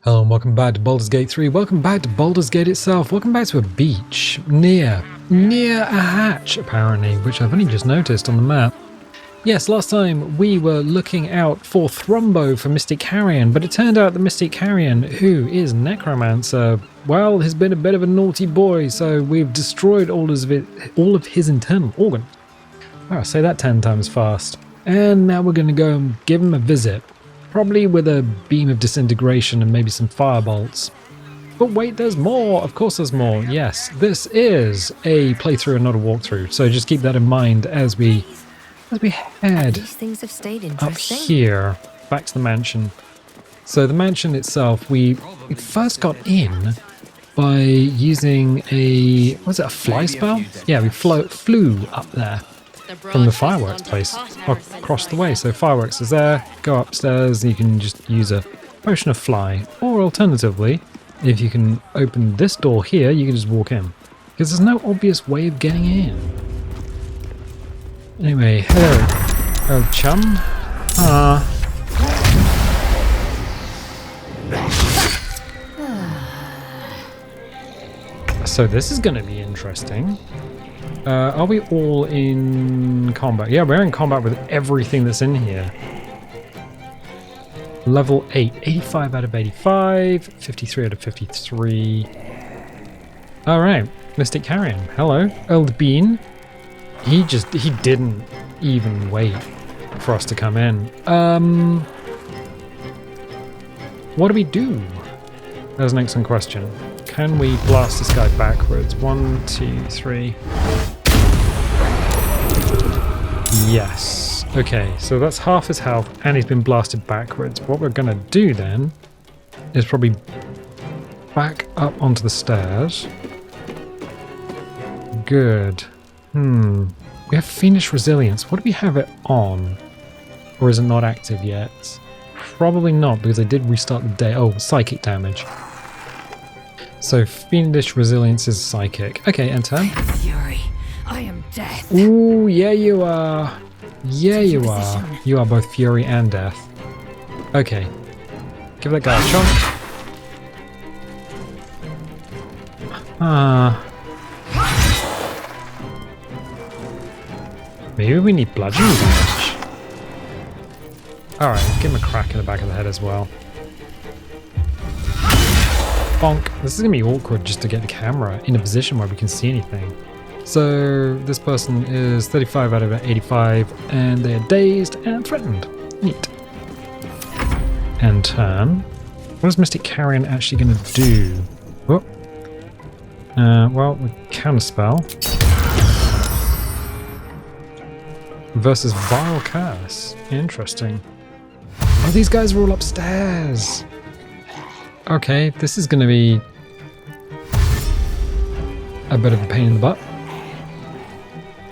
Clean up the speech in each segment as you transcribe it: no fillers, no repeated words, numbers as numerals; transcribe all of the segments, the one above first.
Hello and welcome back to Baldur's Gate 3. Welcome back to Baldur's Gate itself. Welcome back to a beach near a hatch, apparently, which I've only just noticed on the map. Yes, last time we were looking out for Thrumbo for Mystic Carrion, but it turned out that Mystic Carrion, who is Necromancer, well, has been a bit of a naughty boy, so we've destroyed all of his internal organs. Oh, say that 10 times fast. And now we're going to go and give him a visit. Probably with a beam of disintegration and maybe some firebolts. But wait, there's more! Of course there's more. Yes, this is a playthrough and not a walkthrough. So just keep that in mind as we head These things have stayed up interesting. here, back to the mansion. So the mansion itself, we first got in by using a fly spell? Yeah, we flew up there from the fireworks place across the way. So fireworks is there, go upstairs, you can just use a potion of fly, or alternatively, if you can open this door here, you can just walk in, because there's no obvious way of getting in. Anyway, hello, old chum. So this is going to be interesting. Are we all in combat? Yeah, we're in combat with everything that's in here. Level 8, 85 out of 85, 53 out of 53. Alright, Mystic Carrion. Hello, old bean. He didn't even wait for us to come in. What do we do? That's an excellent question. Can we blast this guy backwards? 1, 2, 3. Yes. Okay, so that's half his health and he's been blasted backwards. What we're going to do then is probably back up onto the stairs. Good. We have Fiendish Resilience. What do we have it on? Or is it not active yet? Probably not, because I did restart the day. Oh, psychic damage. So Fiendish Resilience is psychic. Okay, enter. Fury, I am death. Ooh, yeah you are. Yeah you are. You are both Fury and Death. Okay. Give that guy a chunk. Maybe we need bludgeoning damage. Alright, give him a crack in the back of the head as well. Bonk. This is going to be awkward just to get the camera in a position where we can see anything. So this person is 35 out of 85 and they are dazed and threatened. Neat. And turn. What is Mystic Carrion actually going to do? Oh. Well, we counterspell. Versus Vile Curse. Interesting. Oh, these guys are all upstairs. Okay, this is going to be a bit of a pain in the butt.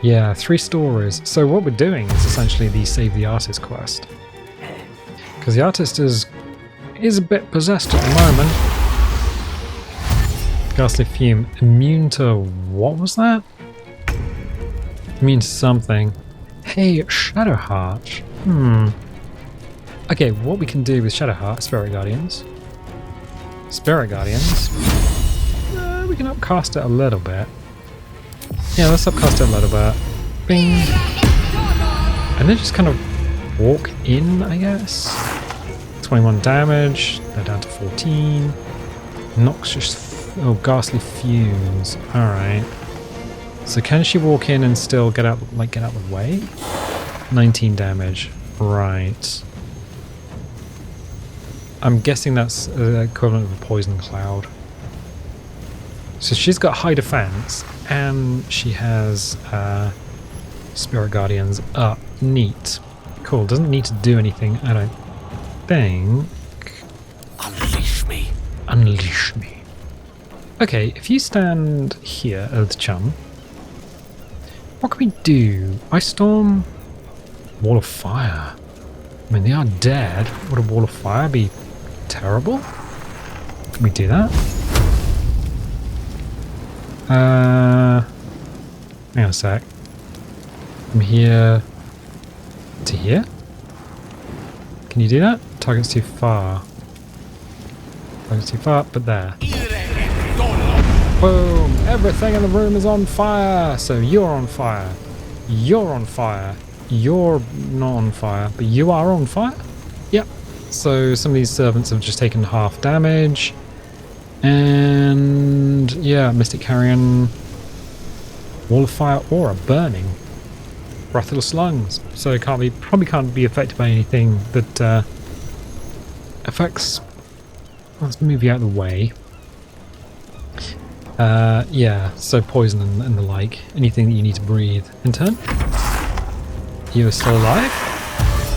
Yeah, 3 stories. So what we're doing is essentially the Save the Artist quest. Because the artist is a bit possessed at the moment. Ghastly Fume. Immune to... what was that? Immune to something. Hey, Shadowheart. Okay, what we can do with Shadowheart, Spirit Guardians. We can upcast it a little bit. Yeah, let's upcast it a little bit. Bing. And then just kind of walk in, I guess. 21 damage. They're down to 14. Noxious... oh, Ghastly Fumes. Alright. So can she walk in and still get out of the way? 19 damage. Right. I'm guessing that's the equivalent of a poison cloud. So she's got high defense, and she has Spirit Guardians up. Neat. Cool. Doesn't need to do anything, I don't think. Unleash me. Unleash me. Okay, if you stand here, Earth Chum, what can we do? Ice Storm? Wall of Fire. I mean, they are dead. Would a Wall of Fire be terrible? Can we do that? Hang on a sec. From here to here? Can you do that? Target's too far. Goes too far, but there. Boom! Everything in the room is on fire! So you're on fire. You're on fire. You're not on fire, but you are on fire? Yep. So some of these servants have just taken half damage. And yeah, Mystic Carrion, Wall of Fire Aura burning. Breathless Lungs. So it probably can't be affected by anything that affects. Let's move you out of the way. Yeah, so poison and the like. Anything that you need to breathe. In turn. You are still alive?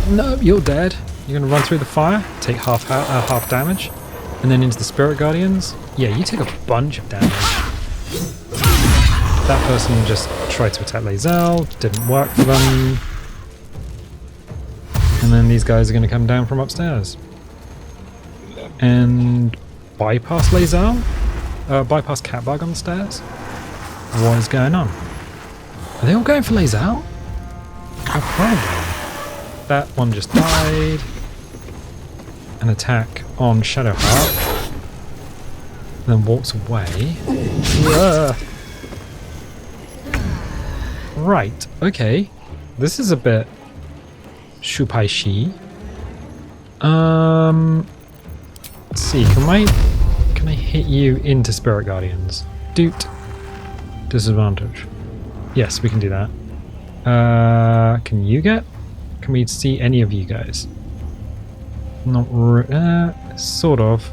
No, you're dead. You're gonna run through the fire, take half damage, and then into the Spirit Guardians. Yeah, you take a bunch of damage. That person just tried to attack Lae'zel, didn't work for them. And then these guys are gonna come down from upstairs. And bypass Lae'zel? Bypass Catbug on the stairs? What is going on? Are they all going for Lae'zel? Oh, probably. That one just died. An attack on Shadowheart. Then walks away. Right, okay. This is a bit Shupaishi. Let's see, can I hit you into Spirit Guardians? Doot. Disadvantage. Yes, we can do that. Can we see any of you guys? Not sort of.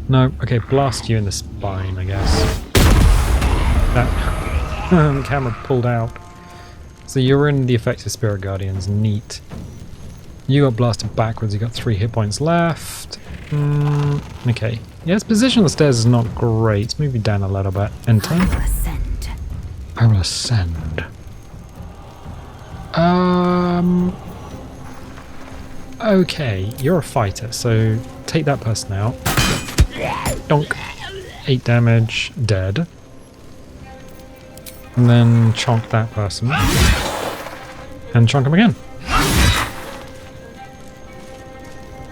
No, okay, blast you in the spine, I guess. That the camera pulled out. So you're in the effective Spirit Guardians, neat. You got blasted backwards, you got 3 hit points left. Okay. Yeah, its position on the stairs is not great. Let's move you down a little bit. Enter. I will ascend. I will ascend. Okay, you're a fighter, so take that person out. Donk. 8 damage, dead. And then chonk that person. And chonk him again.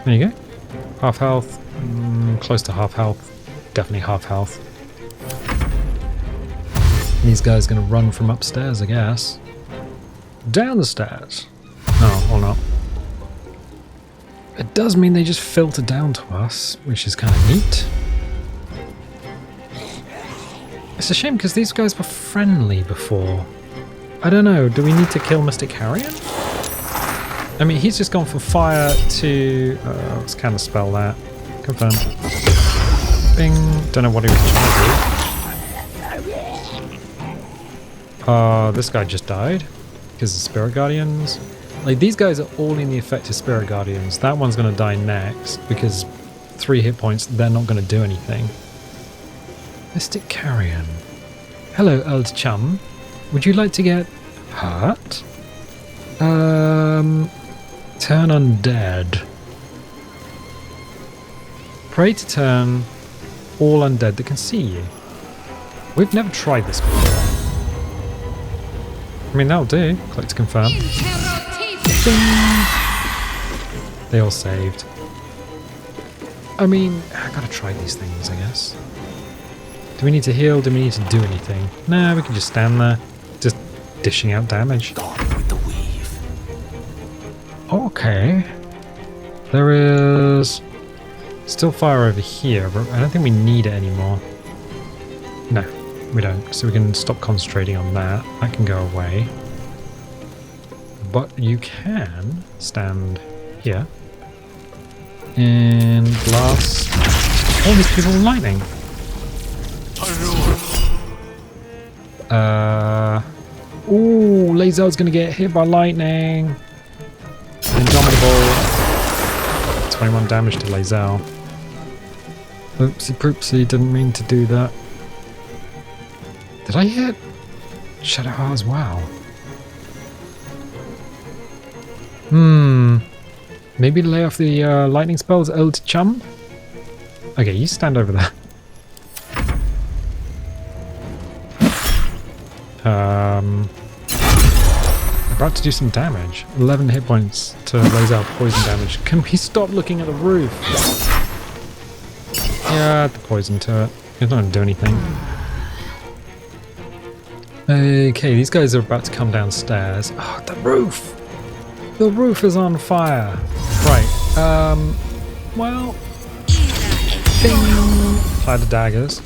There you go. Half health. Close to half health. Definitely half health. These guys are going to run from upstairs, I guess. Down the stairs. No, or not. It does mean they just filter down to us, which is kind of neat. It's a shame because these guys were friendly before. I don't know, do we need to kill Mystic Carrion? I mean, he's just gone from fire to... let's kind of spell that. Confirm. Bing. Don't know what he was trying to do. This guy just died. Because of Spirit Guardians. Like, these guys are all in the effective Spirit Guardians. That one's going to die next. Because 3 hit points, they're not going to do anything. Mystic Carrion. Hello, old chum. Would you like to get hurt? Turn undead. Pray to turn all undead that can see you. We've never tried this before. I mean, that'll do. Click to confirm. They all saved. I mean, I gotta try these things, I guess. Do we need to heal? Do we need to do anything? Nah, we can just stand there. Just dishing out damage. Gone with the weave. Okay. There is still fire over here, but I don't think we need it anymore. No, we don't. So we can stop concentrating on that. That can go away. But you can stand here and blast all these people with lightning. Ooh, Lae'zel's gonna get hit by lightning. Indomitable. 21 damage to Lae'zel. Oopsie poopsie, didn't mean to do that. Did I hit Shadowheart as well? Maybe lay off the lightning spells, old chum? Okay, you stand over there. About to do some damage. 11 hit points to Lae'zel poison damage. Can we stop looking at the roof? Yeah, add the poison to it. It's not going to do anything. Okay, these guys are about to come downstairs. Oh, the roof! The roof is on fire! Right, well... Bing! Apply the daggers.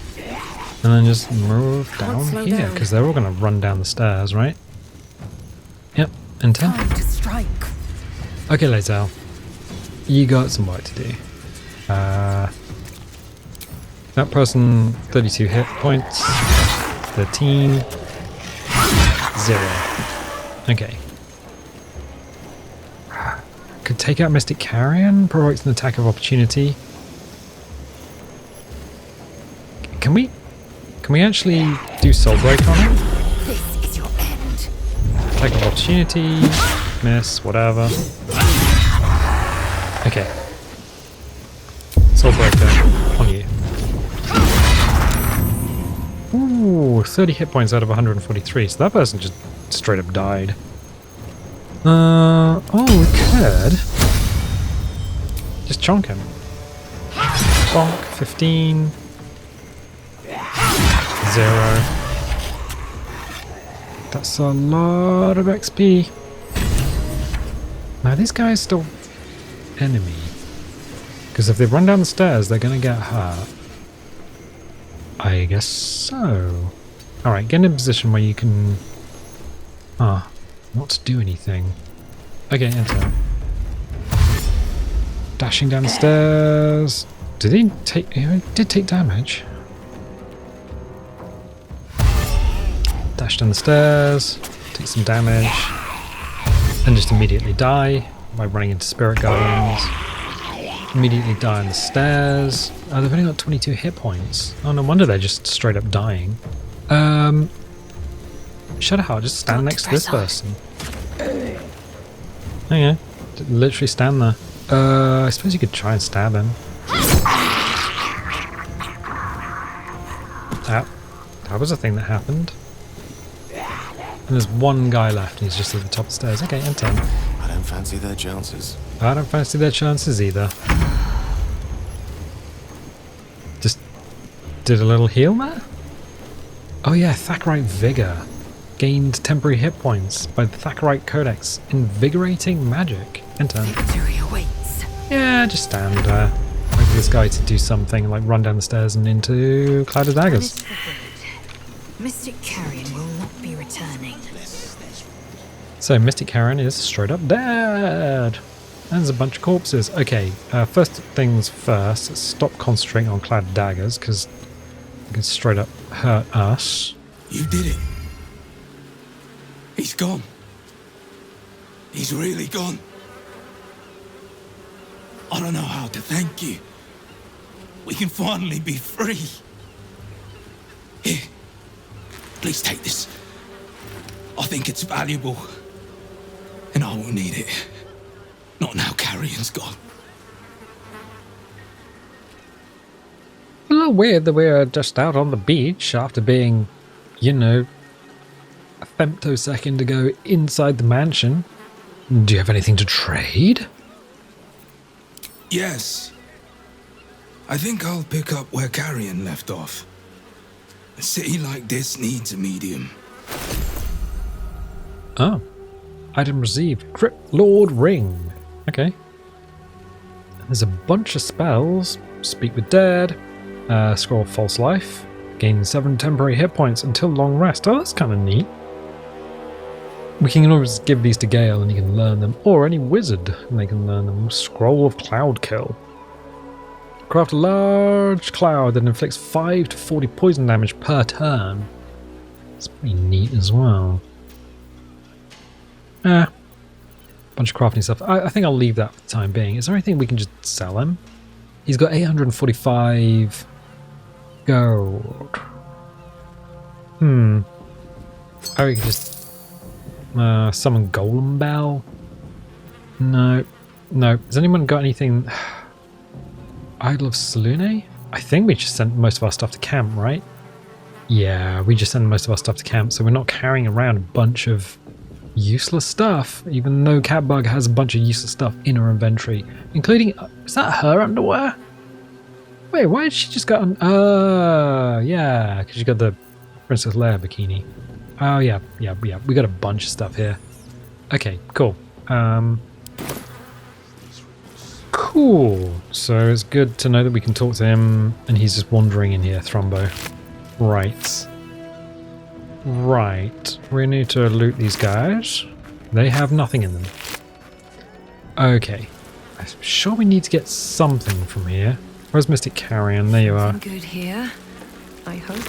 And then just move down here, because they're all going to run down the stairs, right? Yep, and 10. Time to strike. Okay, Lazel. You got some work to do. That person, 32 hit points. 13. 0. Okay. Could take out Mystic Carrion, provokes an attack of opportunity. Can we actually do Soul Break on it? This is your end. Attack of opportunity, miss, whatever. Okay. Soul Breaker on you. Ooh, 30 hit points out of 143, so that person just straight up died. Oh, we could just chonk him. Bonk, 15. 0. That's a lot of XP. Now, this guy's still enemy. Because if they run down the stairs, they're going to get hurt. I guess so. Alright, get in a position where you can... not do anything. Okay, enter. Dashing down the stairs. Did he take... He did take damage. Dash down the stairs. Take some damage. And just immediately die by running into Spirit Guardians. Immediately die on the stairs. Oh, they've only got 22 hit points. Oh, no wonder they're just straight up dying. Shadowheart, just stand next to this person. Oh yeah, literally stand there. I suppose you could try and stab him. That was a thing that happened. And there's one guy left and he's just at the top of the stairs. Okay, and 10. I don't fancy their chances. I don't fancy their chances either. Just did a little heal there? Oh yeah, Thackeright Vigor. Gained temporary hit points by the Thackeright Codex. Invigorating magic. Enter. Victory awaits. Yeah, just stand there. Wait for this guy to do something like run down the stairs and into Cloud of Daggers. Mystic Carrion will not be returning. So Mystic Carrion is straight up dead. And there's a bunch of corpses. Okay, first things first, stop concentrating on Cloud of Daggers because it can straight up hurt us. You did it. He's gone. He's really gone. I don't know how to thank you. We can finally be free. Here, please take this. I think it's valuable. And I will need it. Not now Carrion's gone. A little weird that we're just out on the beach after being, you know, a femtosecond ago inside the mansion. Do you have anything to trade? Yes. I think I'll pick up where Carrion left off. A city like this needs a medium. Oh. Item received. Crypt Lord Ring. Okay. There's a bunch of spells. Speak with Dead. Scroll False Life. Gain 7 temporary hit points until long rest. Oh, that's kind of neat. We can always give these to Gale and he can learn them. Or any wizard and they can learn them. Scroll of Cloud Kill. Craft a large cloud that inflicts 5 to 40 poison damage per turn. It's pretty neat as well. Bunch of crafting stuff. I think I'll leave that for the time being. Is there anything we can just sell him? He's got 845 gold. Oh, we can just summon Golem Bell. No. Has anyone got anything? Idol of Selune? I think we just sent most of our stuff to camp, right? Yeah, we just sent most of our stuff to camp, so we're not carrying around a bunch of useless stuff, even though Catbug has a bunch of useless stuff in her inventory, including, is that her underwear? Wait, why did she just got on? Yeah, because she got the Princess Leia bikini. Oh, yeah. We got a bunch of stuff here. Okay, cool. Cool. So it's good to know that we can talk to him, and he's just wandering in here, Thrombo. Right. We need to loot these guys. They have nothing in them. Okay. I'm sure we need to get something from here. Where's Mystic Carrion? There you are. Good here, I hope.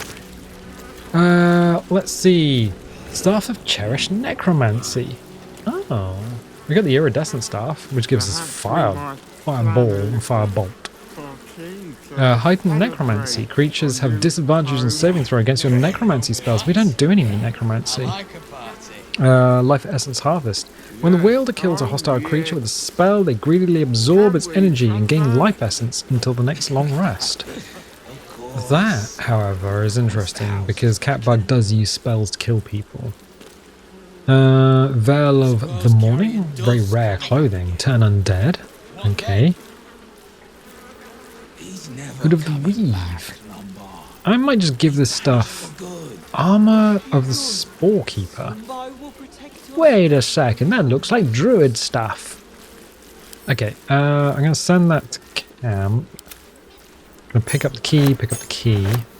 Let's see. Staff of Cherished Necromancy. Oh. We got the Iridescent Staff, which gives us Fireball and Firebolt. Heightened Necromancy. Creatures have disadvantages in saving throw against your Necromancy spells. We don't do any Necromancy. Life Essence Harvest. When the wielder kills a hostile creature with a spell, they greedily absorb its energy and gain Life Essence until the next long rest. That, however, is interesting because Catbug does use spells to kill people. Veil of the Morning. Very rare clothing. Turn undead. Okay. Hood of the Weave. I might just give this stuff Armor of the Spore Keeper. Wait a second, that looks like druid stuff. Okay, I'm going to send that to Cam. I'm going to pick up the key,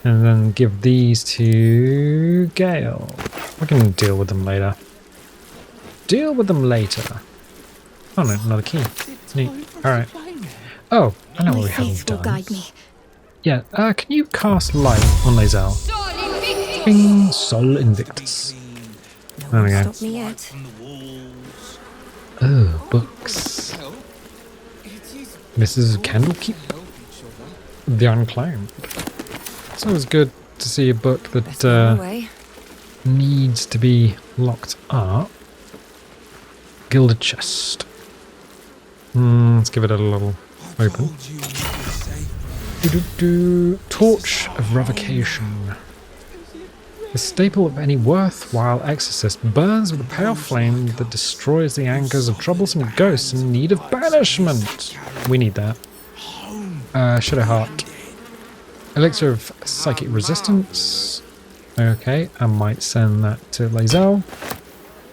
and then give these to Gale. We can deal with them later. Oh no, another key. Neat. Alright. Oh, I know what we haven't done. Guide me. Yeah, can you cast light on Lae'zel? Bing, Sol Invictus. There we go. Stop me yet. Oh, books. This is Candlekeep. The Unclaimed. It's always good to see a book that needs to be locked up. Gilded Chest. Let's give it a little open. Torch of Revocation. The staple of any worthwhile exorcist burns with a pale flame that destroys the angers of troublesome ghosts in need of banishment. We need that. Shadow Heart. Elixir of Psychic Resistance. Okay, I might send that to Lae'zel.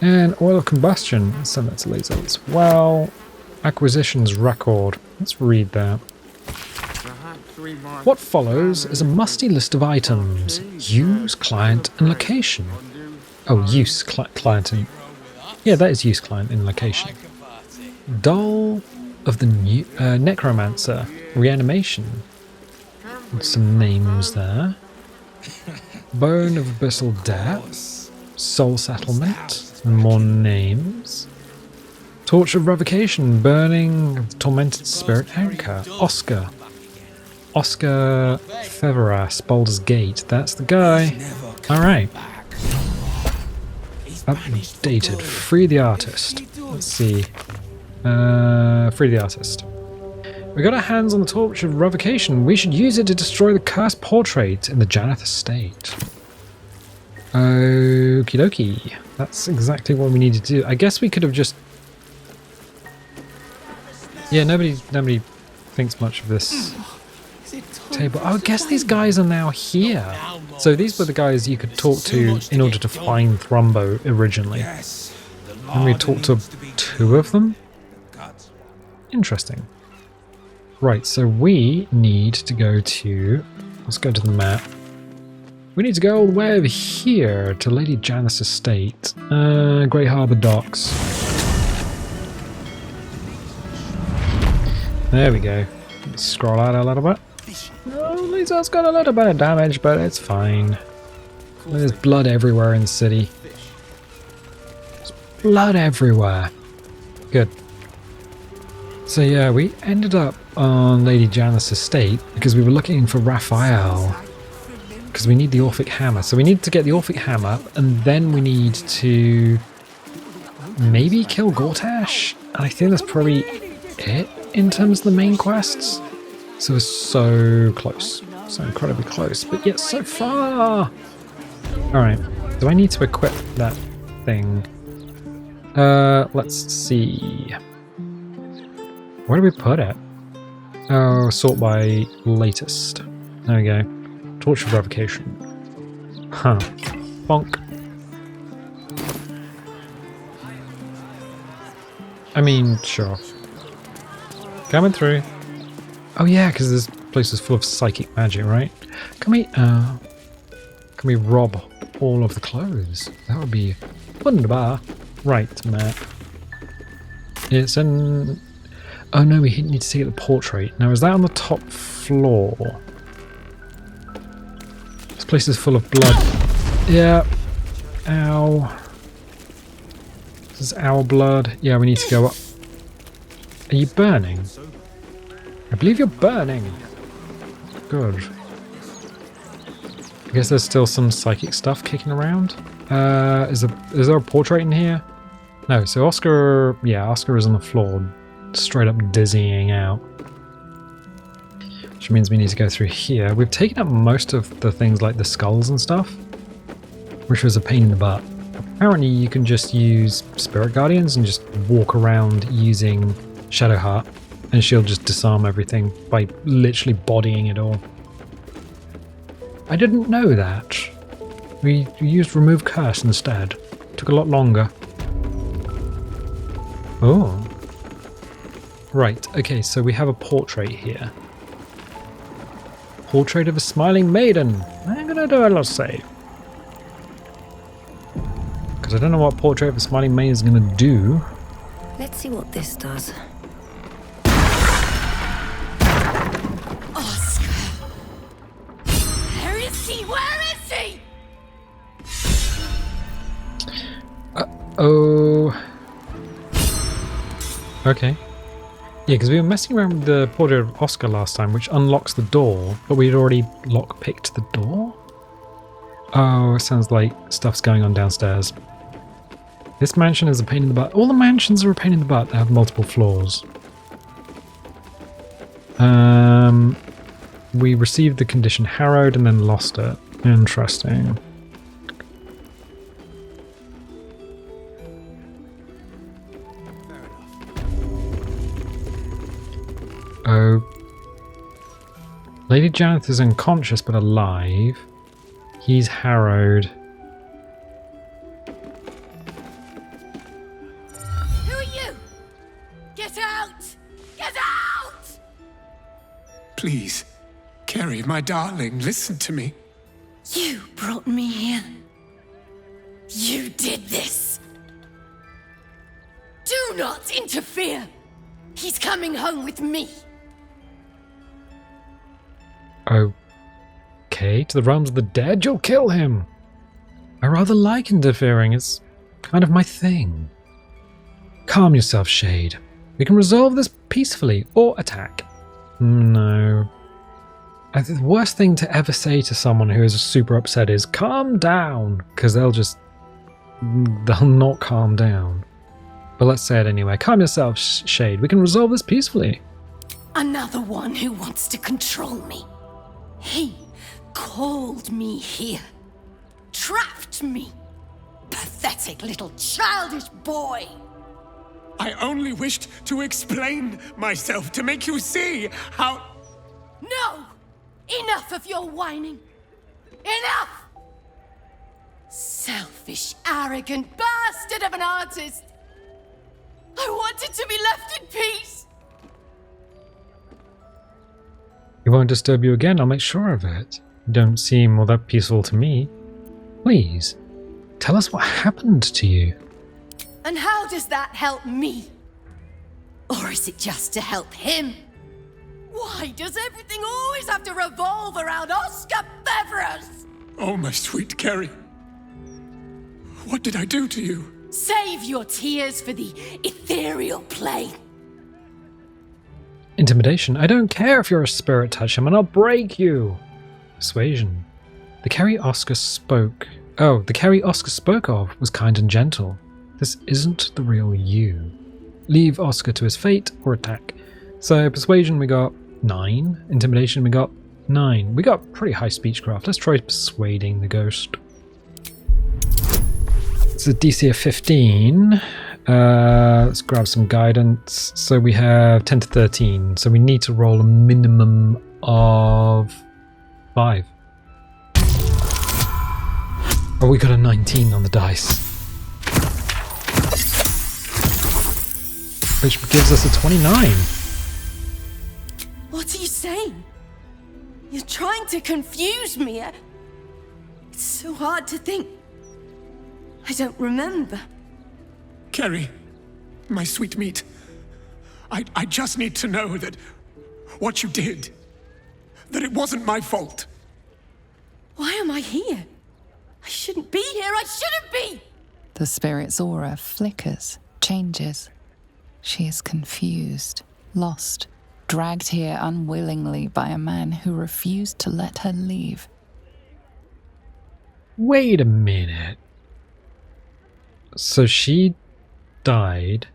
And Oil of Combustion. Send that to Lae'zel as well. Acquisitions Record. Let's read that. What follows is a musty list of items. Use, client, and location. Oh, use, client, and... Yeah, that is use, client, and location. Doll of the Necromancer. Reanimation. Some names there. Bone of Abyssal Depth. Soul Settlement. And more names. Torch of Revocation. Burning of the Tormented Spirit Anchor. Oskar. Oskar Feveras, Baldur's Gate. That's the guy. Alright. Updated. Free the artist. Let's see. Free the artist. We got our hands on the Torch of Revocation. We should use it to destroy the cursed portrait in the Janeth estate. Okie dokie. That's exactly what we need to do. I guess we could have just... Yeah, nobody thinks much of this table. Oh, I guess these guys are now here. So these were the guys you could talk to in order to find Thrombo originally. And we talked to 2 of them? Interesting. Right, so we need to go to... Let's go to the map. We need to go all the way over here to Lady Janeth's estate. Great Harbour Docks. There we go. Let's scroll out a little bit. Oh, Lae'zel's got a little bit of damage, but it's fine. There's blood everywhere in the city. There's blood everywhere. Good. So yeah, we ended up on Lady Janeth's estate because we were looking for Raphael. Because we need the Orphic Hammer. So we need to get the Orphic Hammer, and then we need to maybe kill Gortash. And I think that's probably it in terms of the main quests. So we're so close. So incredibly close, but yet so far! Alright, do I need to equip that thing? Let's see. Where do we put it? Oh, sort by latest. There we go. Torch of revocation. Huh. Bonk. I mean, sure. Coming through. Oh yeah, because this place is full of psychic magic, right? Can we rob all of the clothes? That would be wunderbar. Right, map. It's an... Oh no, we need to see the portrait. Now, is that on the top floor? This place is full of blood. Yeah. Ow. This is our blood. Yeah, we need to go up. Are you burning? I believe you're burning. Good. I guess there's still some psychic stuff kicking around. Is there a portrait in here? No, so Oskar... Yeah, Oskar is on the floor. Straight up dizzying out. Which means we need to go through here. We've taken up most of the things like the skulls and stuff, which was a pain in the butt. Apparently you can just use Spirit Guardians and just walk around using Shadowheart, and she'll just disarm everything by literally bodying it all. I didn't know that. We used Remove Curse instead. Took a lot longer. Oh. Right, okay, so we have a portrait here. Portrait of a smiling maiden. I'm gonna do a little save. Because I don't know what Portrait of a Smiling Maiden is gonna do. Let's see what this does. Oskar! Where is he? Where is he? Oh. Okay. Yeah, because we were messing around with the portrait of Oskar last time, which unlocks the door, but we'd already lockpicked the door? Oh, it sounds like stuff's going on downstairs. This mansion is a pain in the butt. All the mansions are a pain in the butt. They have multiple floors. We received the condition harrowed and then lost it. Interesting. Oh. Lady Janeth is unconscious but alive. He's harrowed. Who are you? Get out! Get out! Please, Carrie, my darling, listen to me. You brought me here. You did this. Do not interfere. He's coming home with me. Okay, to the realms of the dead, you'll kill him. I rather like interfering, it's kind of my thing. Calm yourself, Shade. We can resolve this peacefully, or attack. No. The worst thing to ever say to someone who is super upset is, calm down, because they'll not calm down. But let's say it anyway. Calm yourself, Shade. We can resolve this peacefully. Another one who wants to control me. He called me here. Trapped me. Pathetic little childish boy. I only wished to explain myself to make you see how... No! Enough of your whining. Enough! Selfish, arrogant bastard of an artist. I wanted to be left in peace. He won't disturb you again, I'll make sure of it. You don't seem all that peaceful to me. Please, tell us what happened to you. And how does that help me? Or is it just to help him? Why does everything always have to revolve around Oskar Beveros? Oh, my sweet Carrie. What did I do to you? Save your tears for the ethereal plane. Intimidation. I don't care if you're a spirit, touch him and I'll break you. Persuasion. The Carrie Oskar spoke. Oh, the Carrie Oskar spoke of was kind and gentle. This isn't the real you. Leave Oskar to his fate or attack. So persuasion we got 9. Intimidation we got 9. We got pretty high speechcraft. Let's try persuading the ghost. It's a DC of 15. Let's grab some guidance. So we have 10 to 13. So we need to roll a minimum of 5. Oh, we got a 19 on the dice. Which gives us a 29. What are you saying? You're trying to confuse me. It's so hard to think. I don't remember. Kerry, my sweet meat. I just need to know that what you did, that it wasn't my fault. Why am I here? I shouldn't be here. I shouldn't be! The spirit's aura flickers, changes. She is confused, lost, dragged here unwillingly by a man who refused to let her leave. Wait a minute. So she died,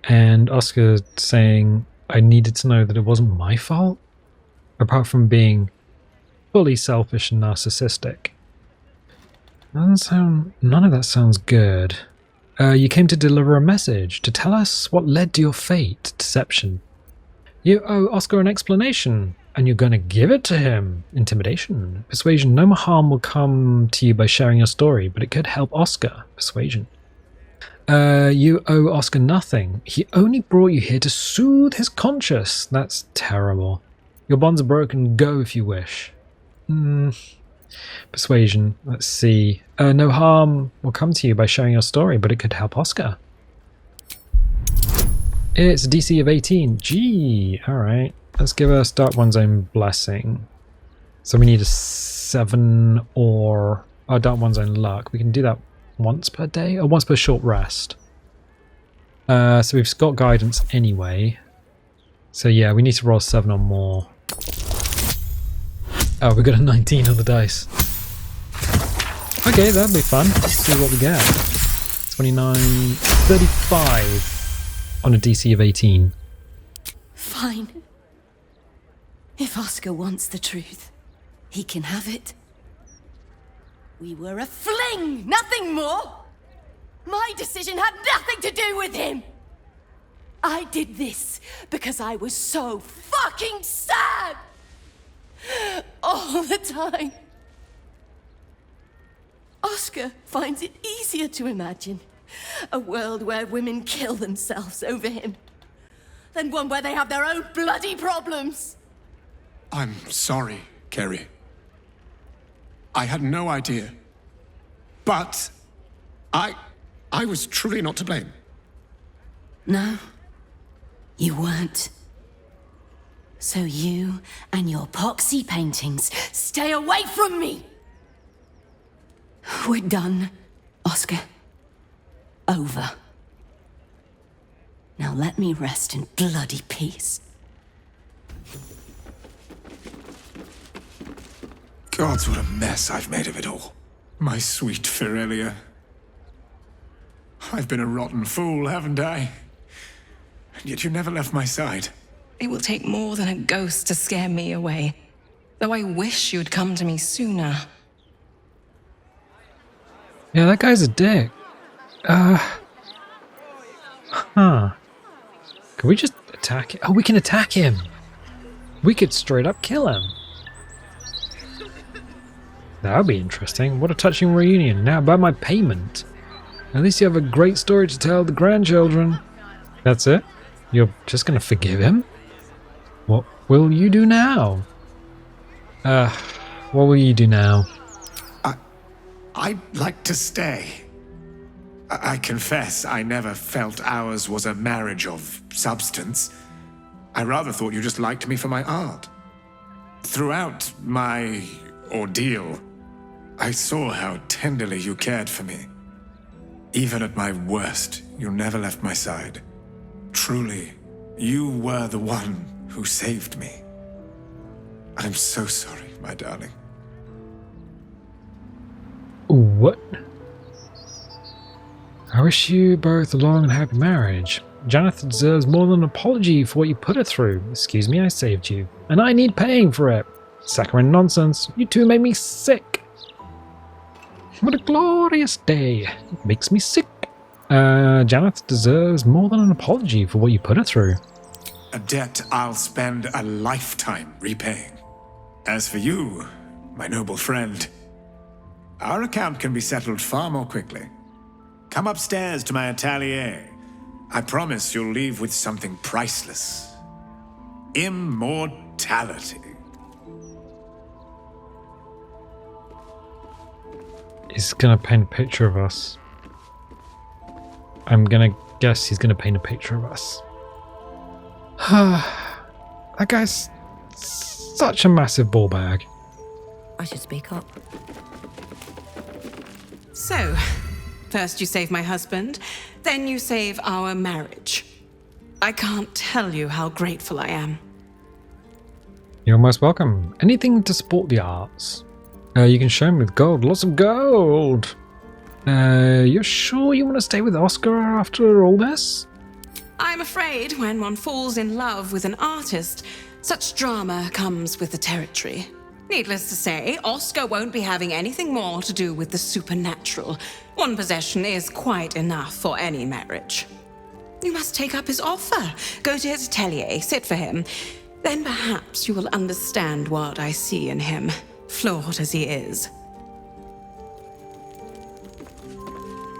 and Oskar saying I needed to know that it wasn't my fault? Apart from being fully selfish and narcissistic. None of that sounds good. You came to deliver a message, to tell us what led to your fate, deception. You owe Oskar an explanation, and you're going to give it to him. Intimidation. Persuasion. No more harm will come to you by sharing your story, but it could help Oskar. Persuasion. You owe Oskar nothing. He only brought you here to soothe his conscience. That's terrible. Your bonds are broken. Go if you wish. Persuasion. Let's see. No harm will come to you by sharing your story, but it could help Oskar. It's a DC of 18. Gee, alright. Let's give us Dark One's Own Blessing. So we need a 7 or Dark One's Own Luck. We can do that once per day or once per short rest. So we've got guidance anyway. So yeah, we need to roll 7 or more. Oh, we got a 19 on the dice. Okay, that'll be fun. Let's see what we get. 29, 35 on a DC of 18. Fine. If Oskar wants the truth, he can have it. We were a fling, nothing more. My decision had nothing to do with him. I did this because I was so fucking sad. All the time. Oskar finds it easier to imagine a world where women kill themselves over him than one where they have their own bloody problems. I'm sorry, Kerry. I had no idea. But I was truly not to blame. No, you weren't. So you and your poxy paintings stay away from me! We're done, Oskar. Over. Now let me rest in bloody peace. Gods, what a mess I've made of it all. My sweet Firelia. I've been a rotten fool, haven't I? And yet you never left my side. It will take more than a ghost to scare me away. Though I wish you'd come to me sooner. Yeah, that guy's a dick. Can we just attack him? Oh, we can attack him. We could straight up kill him. That would be interesting. What a touching reunion. Now about my payment. At least you have a great story to tell the grandchildren. That's it? You're just gonna forgive him? What will you do now? What will you do now? I'd like to stay. I confess I never felt ours was a marriage of substance. I rather thought you just liked me for my art. Throughout my ordeal, I saw how tenderly you cared for me. Even at my worst, you never left my side. Truly, you were the one who saved me. I'm so sorry, my darling. What? I wish you both a long and happy marriage. Janeth deserves more than an apology for what you put her through. Excuse me, I saved you. And I need paying for it. Saccharine nonsense. You two made me sick. What a glorious day. It makes me sick. Janeth deserves more than an apology for what you put her through. A debt I'll spend a lifetime repaying. As for you, my noble friend, our account can be settled far more quickly. Come upstairs to my atelier. I promise you'll leave with something priceless. Immortality. He's gonna paint a picture of us. I'm gonna guess he's gonna paint a picture of us. That guy's such a massive ball bag. I should speak up. So, first you save my husband, then you save our marriage. I can't tell you how grateful I am. You're most welcome. Anything to support the arts. You can show him with gold. Lots of gold! You're sure you want to stay with Oskar after all this? I'm afraid when one falls in love with an artist, such drama comes with the territory. Needless to say, Oskar won't be having anything more to do with the supernatural. One possession is quite enough for any marriage. You must take up his offer. Go to his atelier, sit for him. Then perhaps you will understand what I see in him, flawed as he is.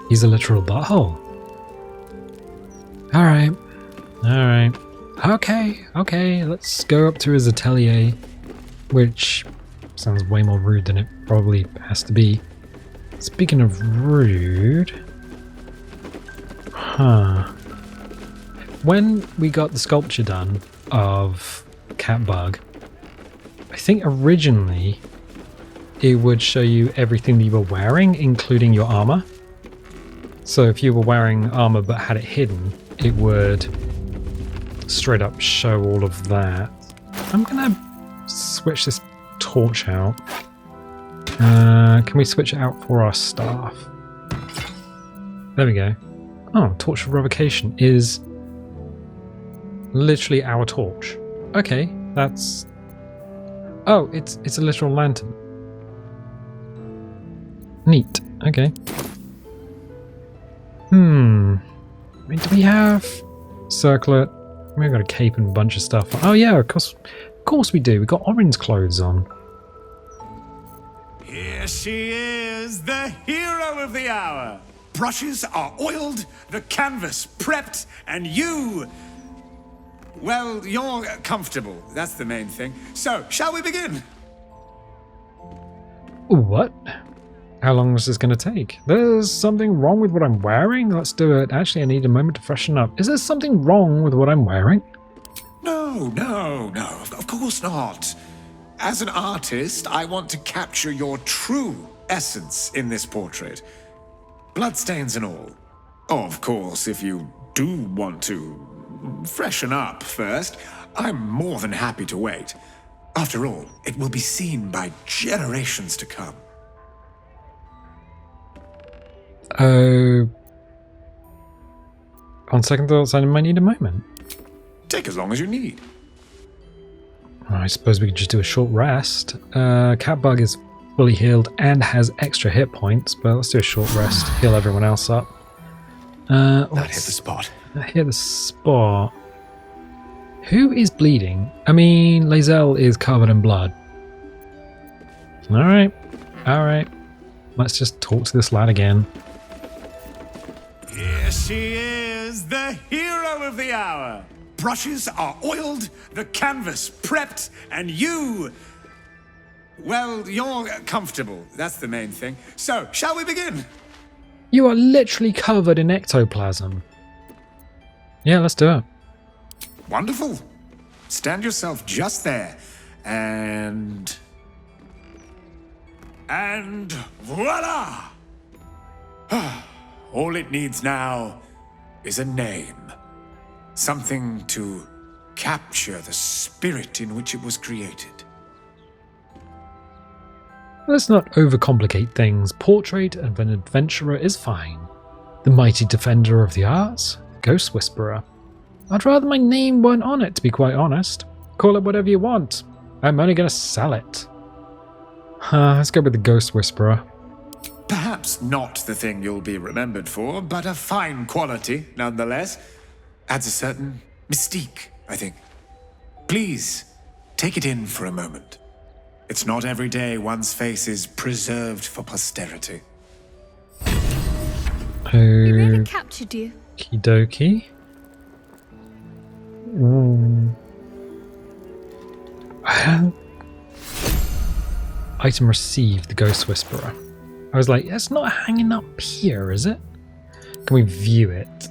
He's a literal butthole. Alright. Okay, let's go up to his atelier, which sounds way more rude than it probably has to be. Speaking of rude... When we got the sculpture done of Catbug, I think originally it would show you everything that you were wearing, including your armor. So if you were wearing armor but had it hidden, it would straight up show all of that. I'm gonna switch this torch out. Can we switch it out for our staff? There we go. Oh, torch of revocation is literally our torch. Okay, that's... Oh, it's a literal lantern. Neat. Okay. I mean, do we have circlet? We've got a cape and a bunch of stuff. Oh yeah, of course we do. We've got orange clothes on. Here she is, the hero of the hour. Brushes are oiled, the canvas prepped, and you... Well, you're comfortable. That's the main thing. So, shall we begin? What? How long is this going to take? There's something wrong with what I'm wearing? Let's do it. Actually, I need a moment to freshen up. Is there something wrong with what I'm wearing? No, of course not. As an artist, I want to capture your true essence in this portrait. Bloodstains and all. Oh, of course, if you do want to freshen up first, I'm more than happy to wait. After all, it will be seen by generations to come. On second thoughts, I might need a moment. Take as long as you need. I suppose we could just do a short rest. Catbug is fully healed and has extra hit points, but let's do a short rest, heal everyone else up. That hit the spot. Hit the spot. Who is bleeding? I mean, Lae'zel is covered in blood. Alright. Let's just talk to this lad again. Here she is, the hero of the hour. Brushes are oiled, the canvas prepped, and you... Well, you're comfortable. That's the main thing. So, shall we begin? You are literally covered in ectoplasm. Yeah, let's do it. Wonderful. Stand yourself just there. And voila! All it needs now is a name. Something to capture the spirit in which it was created. Let's not overcomplicate things. Portrait of an adventurer is fine. The mighty defender of the arts, Ghost Whisperer. I'd rather my name weren't on it, to be quite honest. Call it whatever you want. I'm only going to sell it. Let's go with the Ghost Whisperer. Perhaps Perhaps not the thing you'll be remembered for, but a fine quality nonetheless. Adds a certain mystique, I think. Please, take it in for a moment. It's not every day one's face is preserved for posterity. He really captured you. Okie dokie. Item received, the Ghost Whisperer. I was like, it's not hanging up here, is it? Can we view it?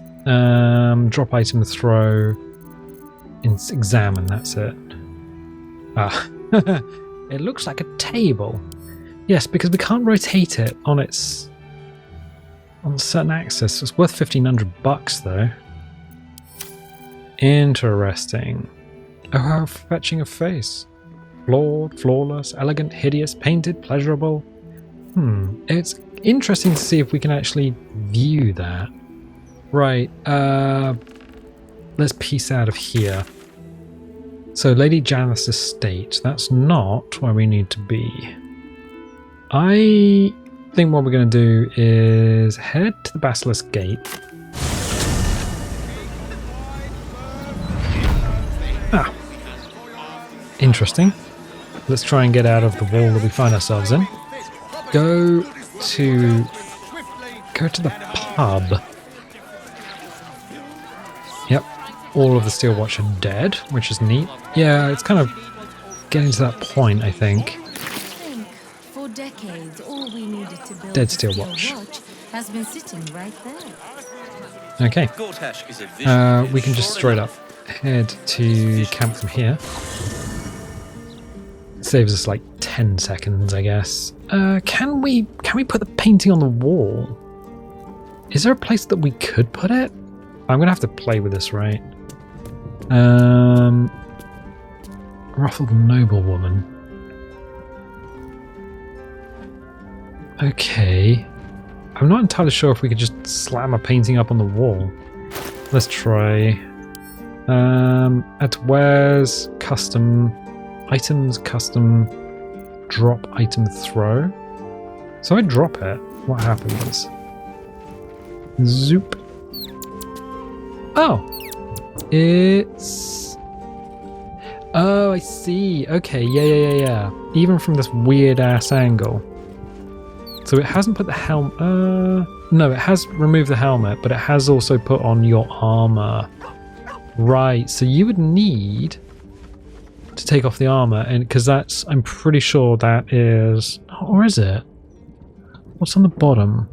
Drop item, throw, examine, that's it. Ah, it looks like a table. Yes, because we can't rotate it on a certain axis. It's worth $1,500 though. Interesting. Oh, how fetching a face. Flawed, flawless, elegant, hideous, painted, pleasurable. It's interesting to see if we can actually view that. Right, let's piece out of here. So, Lady Janice's estate. That's not where we need to be. I think what we're going to do is head to the Basilisk Gate. Ah. Interesting. Let's try and get out of the wall that we find ourselves in. Go to the pub. Yep, all of the Steel Watch are dead, which is neat. Yeah, it's kind of getting to that point, I think. For decades, all we needed to build Dead Steel Watch has been sitting right there. Okay. We can just straight up head to camp from here. Saves us like 10 seconds, I guess. Can we put the painting on the wall? Is there a place that we could put it? I'm gonna have to play with this, right? Ruffled noblewoman. Okay. I'm not entirely sure if we could just slam a painting up on the wall. Let's try. At where's custom items, custom drop item throw. So I drop it. What happens? Zoop. Oh, it's. Oh, I see. Okay, yeah. Even from this weird ass angle. So it hasn't put the helmet. No, it has removed the helmet, but it has also put on your armor. Right. So you would need to take off the armor, and because that's, I'm pretty sure that is, or is it? What's on the bottom?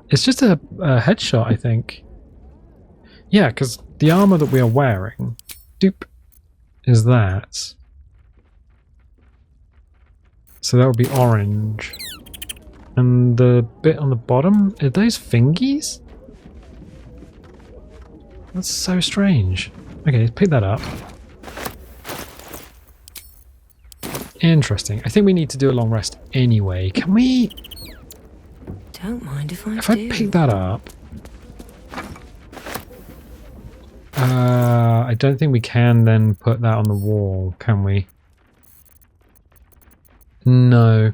It's just a headshot, I think. Yeah, because the armor that we are wearing, doop, is that. So that would be orange. And the bit on the bottom, are those fingies? That's so strange. Okay, let's pick that up. Interesting. I think we need to do a long rest anyway. Can we... Don't mind if I do. If I pick that up... I don't think we can then put that on the wall, can we? No.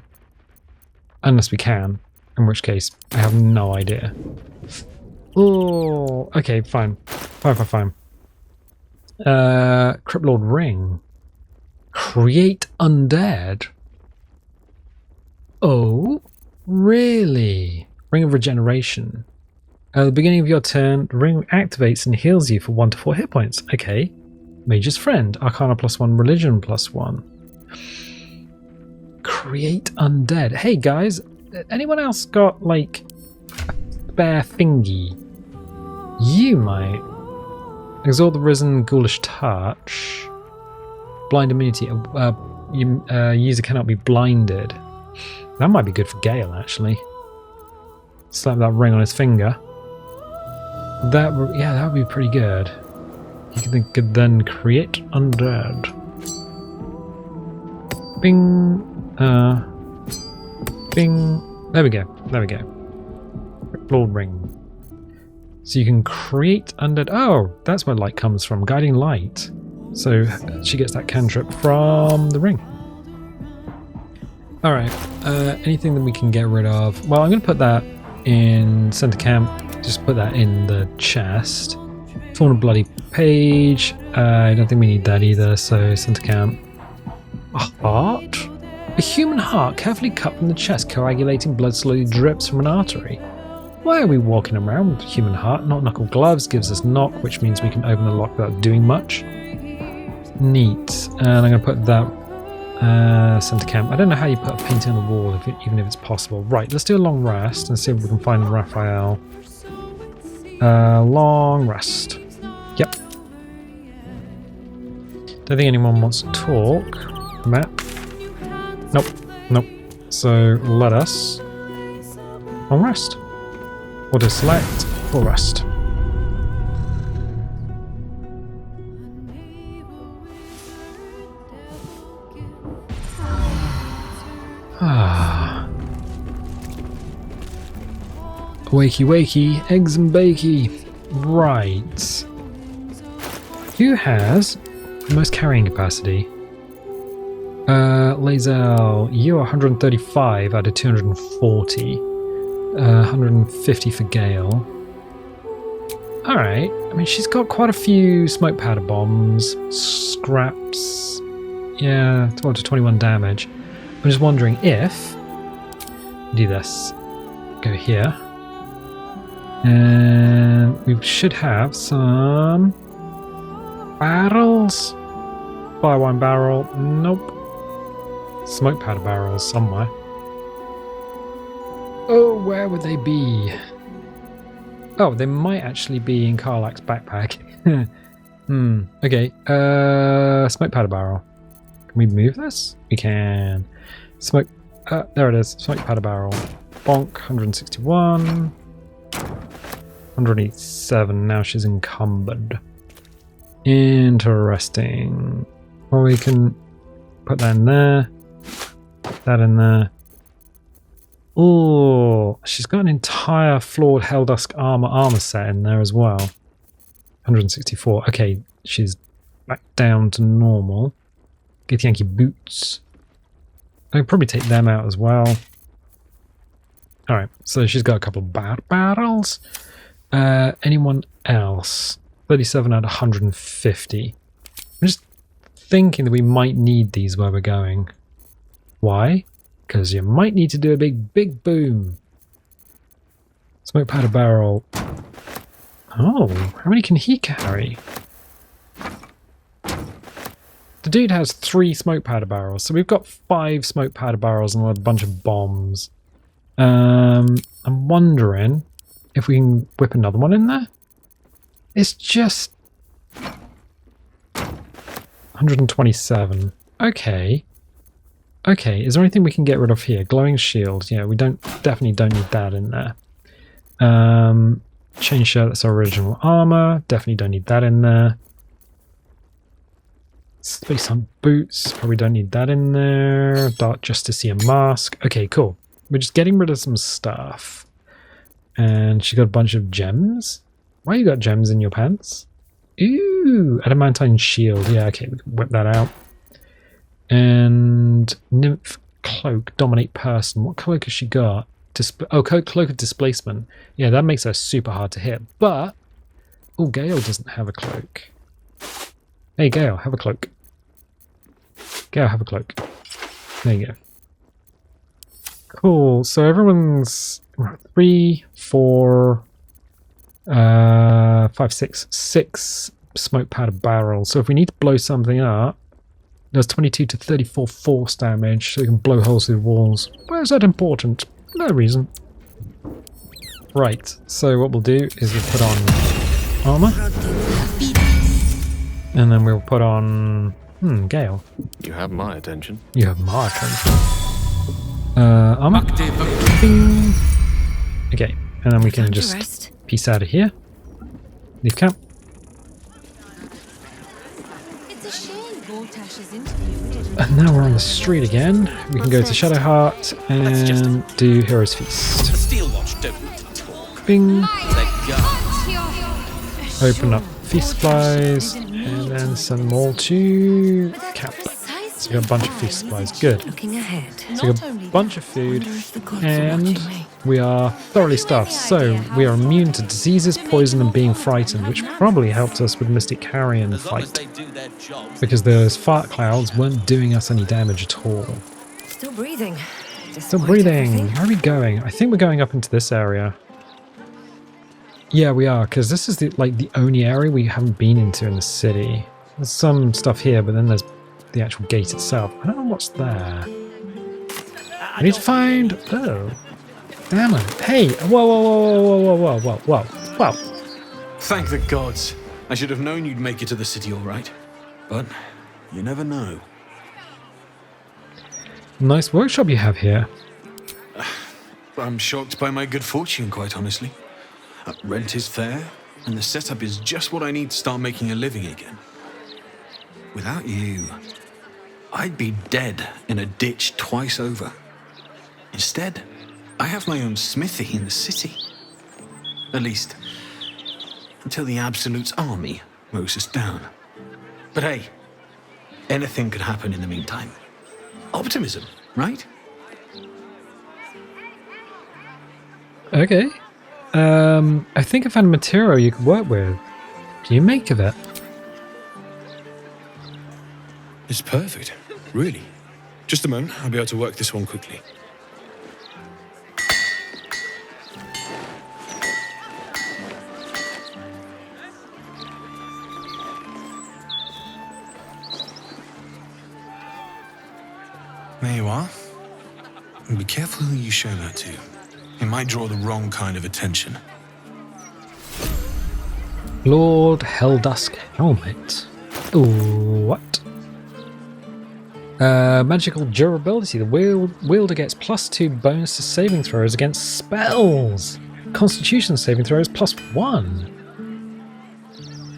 Unless we can. In which case, I have no idea. Oh, okay, fine. Fine. Cryptlord Ring. Create undead. Oh, really? Ring of Regeneration. At the beginning of your turn, the ring activates and heals you for 1 to 4 hit points. Okay. Mage's Friend. Arcana +1, Religion +1. Create undead. Hey guys, anyone else got like a spare thingy? You might. Exalt the Risen, Ghoulish Touch. Blind immunity. User cannot be blinded. That might be good for Gale, actually. Slap that ring on his finger. That would be pretty good. You could then create undead. Bing. Bing. There we go. Lord Ring. So you can create undead. Oh, that's where light comes from. Guiding light. So she gets that cantrip from the ring. Alright, anything that we can get rid of. Well, I'm going to put that in center camp. Just put that in the chest. Torn a bloody page. I don't think we need that either, so center camp. A heart? A human heart carefully cut from the chest, coagulating blood slowly drips from an artery. Why are we walking around with a human heart? Not knuckle gloves gives us knock, which means we can open the lock without doing much. Neat. And I'm going to put that center camp. I don't know how you put a painting on the wall, even if it's possible. Right, let's do a long rest and see if we can find Raphael. Long rest. Yep. Don't think anyone wants to talk. Matt? Nope. Nope. So let us long rest. Or just select full rest. Ah. Wakey wakey, eggs and bakey. Right. Who has the most carrying capacity? Lazel, you are 135 out of 240. 150 for Gale. Alright, I mean, she's got quite a few smoke powder bombs, scraps. Yeah, 12 to 21 damage. I'm just wondering if do this. Go here. And we should have some barrels. Fire wine barrel. Nope. Smoke powder barrels somewhere. Oh, where would they be? Oh, they might actually be in Karlak's backpack. Okay. Smoke powder barrel. Can we move this? We can. Smoke. There it is. Smoke powder barrel. Bonk. 161. 187. Now she's encumbered. Interesting. Well, we can put that in there. Put that in there. Oh, she's got an entire flawed Helldusk armor set in there as well. 164. Okay, she's back down to normal. Get Yankee boots. I can probably take them out as well. Alright, so she's got a couple of barrels. Anyone else? 37 out of 150. I'm just thinking that we might need these where we're going. Why? Because you might need to do a big boom. Smoke powder barrel. Oh, how many can he carry? The dude has 3 smoke powder barrels, so we've got 5 smoke powder barrels and a bunch of bombs. I'm wondering if we can whip another one in there. It's just 127. Okay. Okay, is there anything we can get rid of here? Glowing shield. Yeah, we definitely don't need that in there. Chain shirt, that's our original armor. Definitely don't need that in there. Space Hunt boots, probably don't need that in there. Dark Justicea mask. Okay, cool. We're just getting rid of some stuff. And she got a bunch of gems. Why you got gems in your pants? Ooh, adamantine shield. Yeah, okay, we can whip that out. And nymph cloak, dominate person. What cloak has she got? Cloak of displacement. Yeah, that makes her super hard to hit. But oh, Gale doesn't have a cloak. Hey, Gale, have a cloak. Gale, have a cloak. There you go. Cool. So everyone's 3, 4, 5, 6 smoke powder barrels. So if we need to blow something up, does 22 to 34 force damage, so we can blow holes through walls. Why is that important? No reason. Right, so what we'll do is we'll put on armor. And then we'll put on... Gale. You have my attention. You have my attention. Armor. Bing. Okay, and then we can just peace out of here. Leave camp. And now we're on the street again. We can go to Shadowheart and do Hero's Feast. Bing. Open up feast supplies and then send them all to camp. So we got a bunch of feast supplies. Good. Looking ahead. So we got a bunch of food, Wonder if the gods are and watching me. we are thoroughly stuffed. So we are immune to diseases, poison, and being frightened, which probably helped us with Mystic Carrion fight, because those fart clouds weren't doing us any damage at all. Still breathing. Still Despite breathing. everything. Where are we going? I think we're going up into this area. Yeah, we are, because this is the only area we haven't been into in the city. There's some stuff here, but then there's the actual gate itself. I don't know what's there. I need to find... Oh. Damn it. Hey! Whoa, whoa, whoa, whoa, whoa, whoa, whoa, whoa. Thank the gods. I should have known you'd make it to the city all right. But you never know. Nice workshop you have here. I'm shocked by my good fortune, quite honestly. Rent is fair, and the setup is just what I need to start making a living again. Without you, I'd be dead in a ditch twice over. Instead, I have my own smithy in the city. At least, until the Absolute's army mows us down. But hey, anything could happen in the meantime. Optimism, right? Okay. I think I found a material you could work with. What do you make of it? It's perfect, really. Just a moment, I'll be able to work this one quickly. There you are. And be careful who you show that to. It might draw the wrong kind of attention. Lord Helldusk helmet. Ooh, what? Magical durability. The wielder gets +2 bonus to saving throws against spells. Constitution saving throws +1.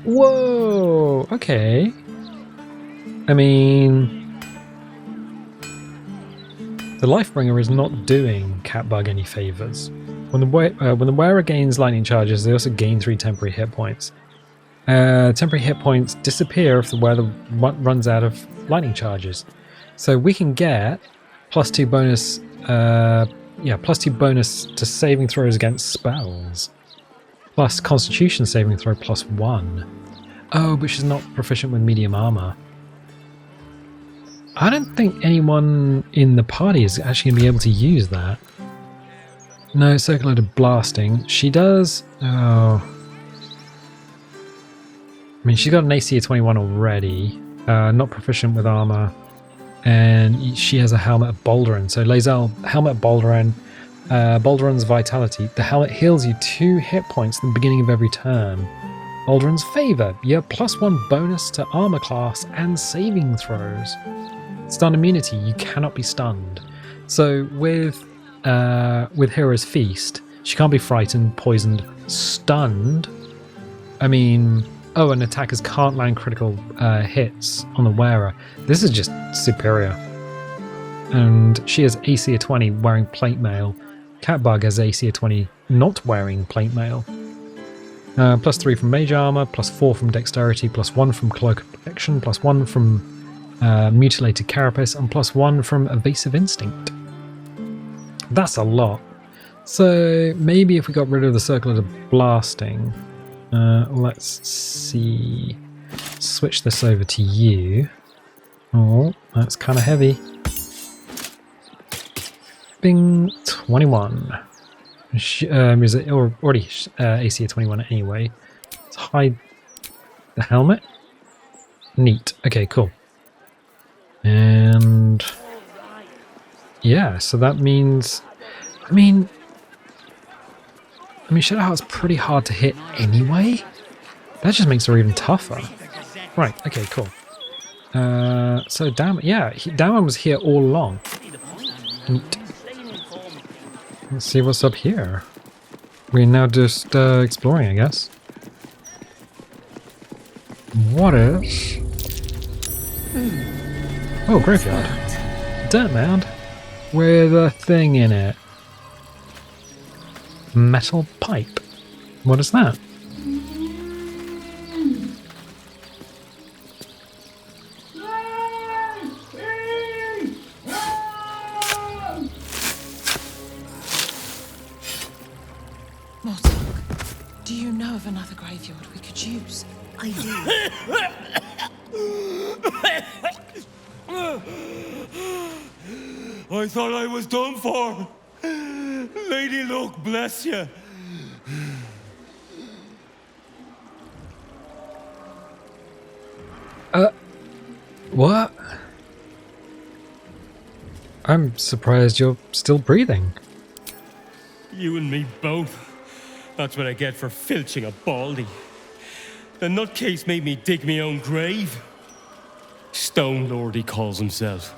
Whoa. Okay. I mean, the Lifebringer is not doing Catbug any favors. When the wearer gains lightning charges, they also gain 3 temporary hit points. Temporary hit points disappear if the wearer runs out of lightning charges. So we can get +2 bonus. +2 bonus to saving throws against spells, plus Constitution saving throw +1. Oh, but she's not proficient with medium armor. I don't think anyone in the party is actually going to be able to use that. No, circulated blasting. She does... Oh. I mean, she's got an AC of 21 already. Not proficient with armor. And she has a helmet of Baldur. So Lae'zel, helmet of Baldur. Baldur's vitality. The helmet heals you 2 hit points at the beginning of every turn. Baldur's favor. You have +1 bonus to armor class and saving throws. Stun immunity, you cannot be stunned. So with Hero's Feast, she can't be frightened, poisoned, stunned. I mean, oh, and attackers can't land critical hits on the wearer. This is just superior. And she has AC of 20 wearing plate mail. Catbug has AC of 20 not wearing plate mail. +3 from mage armor, +4 from dexterity, +1 from cloak of protection, +1 from mutilated carapace, and +1 from evasive instinct. That's a lot. So maybe if we got rid of the circlet of blasting, let's see. Switch this over to you. Oh, that's kind of heavy. Bing, 21. Is it already AC of 21 anyway? Let's hide the helmet. Neat. Okay, cool. And yeah, so that means, I mean, Shadowheart's pretty hard to hit anyway. That just makes her even tougher. Right. Okay. Cool. So Damon was here all along. Neat. Let's see what's up here. We're now just exploring, I guess. What is? Oh, graveyard. Dirt mound with a thing in it. Metal pipe. What is that? of another graveyard we could use? I do. I thought I was done for. Lady Luck, bless you. What? I'm surprised you're still breathing. You and me both. That's what I get for filching a baldy. The nutcase made me dig me own grave. Stone Lord, he calls himself.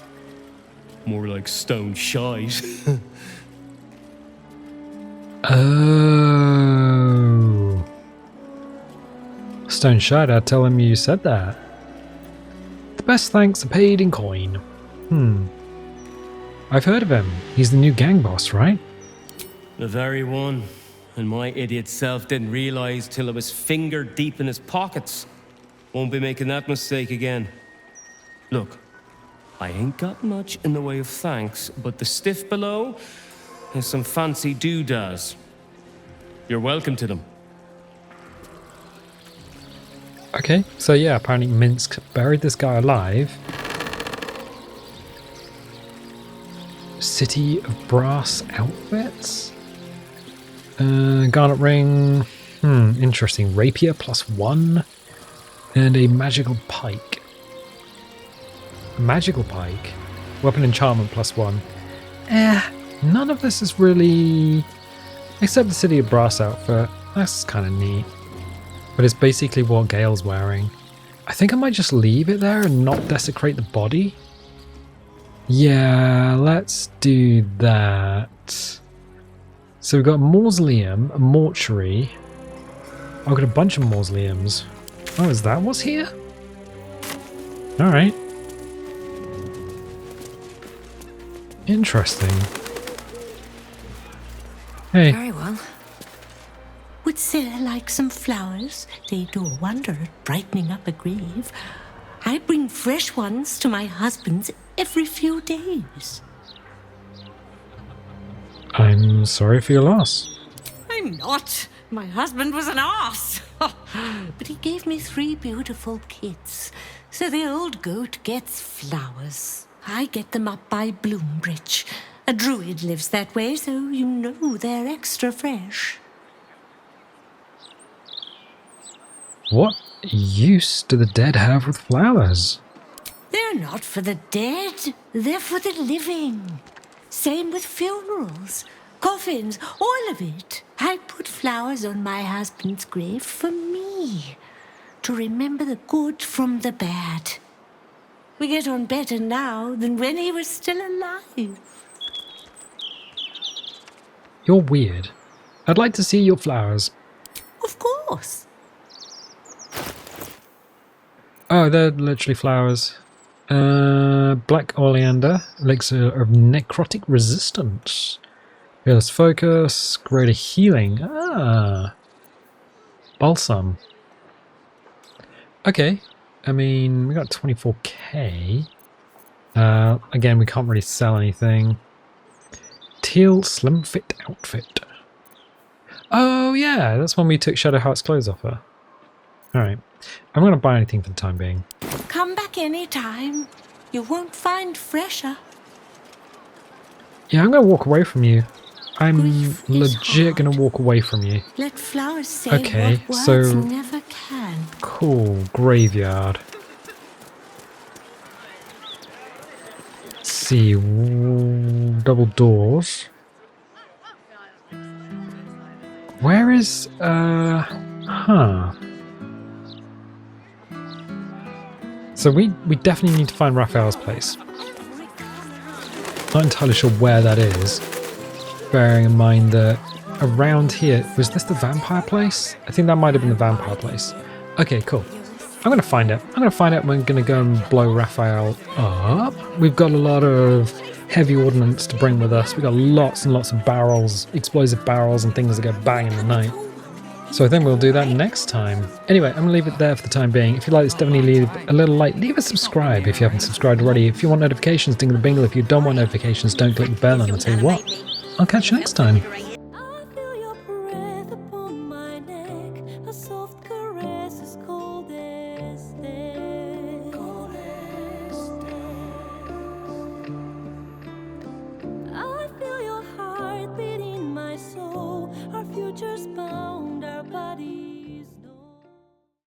More like Stone Shite. Oh. Stone Shite, I'd tell him you said that. The best thanks are paid in coin. I've heard of him. He's the new gang boss, right? The very one. And my idiot self didn't realize till it was finger deep in his pockets. Won't be making that mistake again. Look, I ain't got much in the way of thanks, but the stiff below has some fancy doodads. You're welcome to them. Okay, so yeah, apparently Minsk buried this guy alive. City of Brass Outfits? Garnet ring. Interesting. Rapier +1. And a magical pike. Magical pike. Weapon enchantment +1. None of this is really... Except the City of Brass outfit. That's kind of neat. But it's basically what Gale's wearing. I think I might just leave it there and not desecrate the body. Yeah, let's do that. So we've got a mausoleum, a mortuary. I've got a bunch of mausoleums. Oh, is that what's here? Alright. Interesting. Hey. Very well. Would Sarah like some flowers? They do a wonder at brightening up a grave. I bring fresh ones to my husband's every few days. I'm sorry for your loss. I'm not. My husband was an arse. But he gave me 3 beautiful kids. So the old goat gets flowers. I get them up by Bloombridge. A druid lives that way, so you know they're extra fresh. What use do the dead have with flowers? They're not for the dead. They're for the living. Same with funerals, coffins, all of it. I put flowers on my husband's grave for me, to remember the good from the bad. We get on better now than when he was still alive. You're weird. I'd like to see your flowers. Of course. Oh, they're literally flowers. Black oleander, elixir of necrotic resistance. Fearless focus, greater healing. Balsam. Okay, I mean, we got 24k. Again, we can't really sell anything. Teal slim fit outfit. Oh yeah, that's when we took Shadowheart's clothes off her. Alright, I'm not going to buy anything for the time being. Come back anytime. You won't find fresher. Yeah, I'm going to walk away from you. I'm legit going to walk away from you. Let flowers say okay, what so words never can. Cool, graveyard. Let's see, double doors. Where is, So we definitely need to find Raphael's place. Not entirely sure where that is. Bearing in mind that around here, was this the vampire place? I think that might have been the vampire place. Okay, cool. I'm going to find it. I'm going to find it and we're going to go and blow Raphael up. We've got a lot of heavy ordnance to bring with us. We've got lots and lots of barrels, explosive barrels and things that go bang in the night. So I think we'll do that next time. Anyway, I'm going to leave it there for the time being. If you like this, definitely leave a little like. Leave a subscribe if you haven't subscribed already. If you want notifications, ding the bingle. If you don't want notifications, don't click the bell. And I'll tell you what, I'll catch you next time.